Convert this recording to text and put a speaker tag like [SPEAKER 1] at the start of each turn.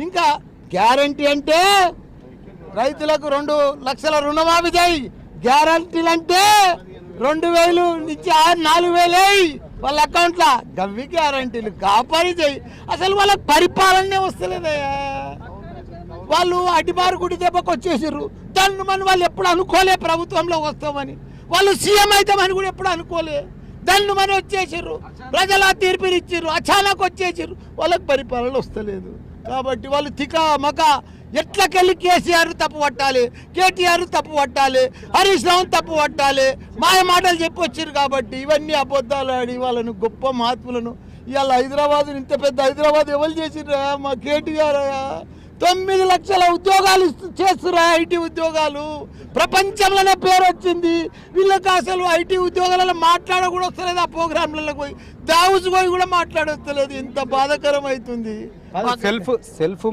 [SPEAKER 1] ఇంకా గ్యారంటీ అంటే రైతులకు 2 లక్షల రుణమాఫీ చేయి, గ్యారంటీలు అంటే 2000 నుంచి 4000 వాళ్ళ అకౌంట్ల గవ్వి గ్యారంటీలు కాపాడి చేయి. అసలు వాళ్ళకి పరిపాలనే వస్తలేదయ్యా. వాళ్ళు అడిబారు గుడి దెబ్బకు వచ్చేసారు. దాన్ని మనం వాళ్ళు ఎప్పుడు అనుకోలే ప్రభుత్వంలో వస్తామని, వాళ్ళు సీఎం అవుతామని కూడా ఎప్పుడు అనుకోలే. దాన్ని మనం వచ్చేసారు, ప్రజల తీర్పులు ఇచ్చారు, అచానక్ వచ్చేసారు. వాళ్ళకి పరిపాలన వస్తలేదు. కాబట్టి వాళ్ళు తిక మక ఎట్లకెళ్ళి కేసీఆర్ తప్పు పట్టాలి, కేటీఆర్ తప్పు పట్టాలి, హరీష్ రావు తప్పు పట్టాలి, మాయ మాటలు చెప్పి వచ్చారు. కాబట్టి ఇవన్నీ అబద్ధాలు ఆడి వాళ్ళను గొప్ప మహాత్ములను ఇవాళ హైదరాబాద్, ఇంత పెద్ద హైదరాబాద్ ఎవరు చేసిర్రా? మా కేటీఆర్ 9 లక్షల ఉద్యోగాలు చేస్తురా, ఐటీ ఉద్యోగాలు. ప్రపంచంలోనే పేరు వచ్చింది. వీళ్ళకి అసలు ఐటీ ఉద్యోగాలలో మాట్లాడ కూడా వస్తలేదు. ఆ ప్రోగ్రాంలలో పోయి దావుస్ పోయి కూడా మాట్లాడొస్తలేదు. ఇంత బాధాకరం అవుతుంది.
[SPEAKER 2] సెల్ఫ్